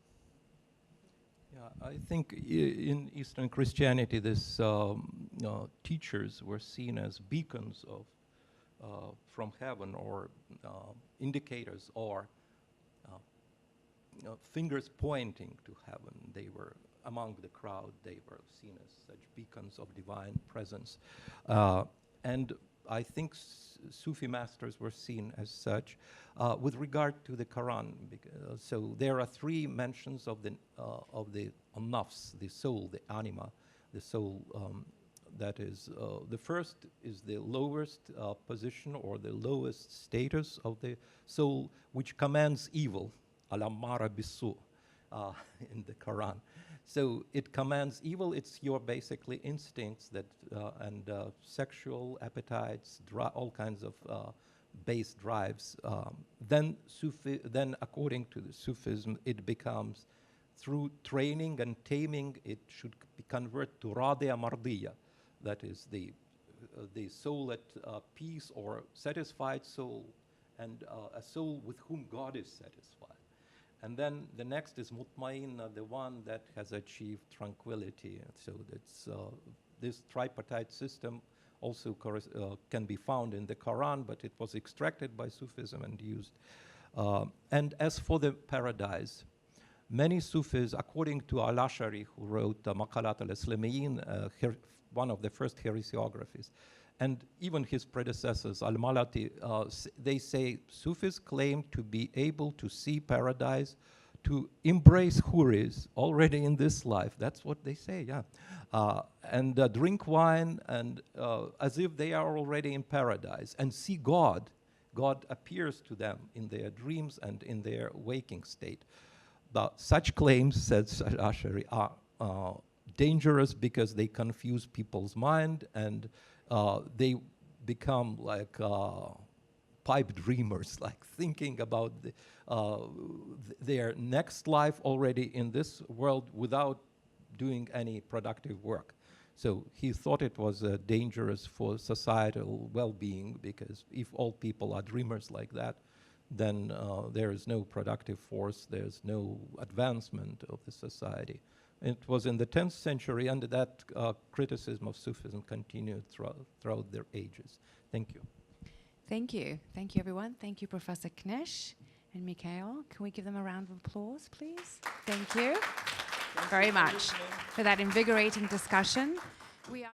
Yeah, I think in Eastern Christianity, this teachers were seen as beacons of from heaven, or indicators, or fingers pointing to heaven. They were among the crowd. They were seen as such beacons of divine presence, and I think Sufi masters were seen as such. With regard to the Quran, so there are three mentions of the nafs, the soul, the anima, the soul. That is, the first is the lowest position, or the lowest status of the soul, which commands evil, al-ammara bis-su, in the Quran. So it commands evil. It's your basically instincts that and sexual appetites, all kinds of base drives. Then according to the Sufism, it becomes, through training and taming, it should be converted to rida mardiya. That is the soul at peace, or satisfied soul, and a soul with whom God is satisfied. And then the next is mutma'nina, the one that has achieved tranquility. And so it's this tripartite system also can be found in the Quran, but it was extracted by Sufism and used. And as for the paradise, many Sufis, according to Al-Ashari, who wrote Maqalat al-Islamiyin, one of the first heresiographies, and even his predecessors, Al-Malati, they say Sufis claim to be able to see paradise, to embrace huris already in this life. That's what they say, yeah. And drink wine and as if they are already in paradise, and see God. God appears to them in their dreams and in their waking state. But such claims, says Ashari, are dangerous because they confuse people's mind and they become like pipe dreamers, like thinking about their next life already in this world without doing any productive work. So he thought it was dangerous for societal well-being, because if all people are dreamers like that, then there is no productive force, there's no advancement of the society. It was in the 10th century, and that criticism of Sufism continued throughout their ages. Thank you. Thank you. Thank you, everyone. Thank you, Professor Knysh and Michail. Can we give them a round of applause, please? Thank you very much for that invigorating discussion. We are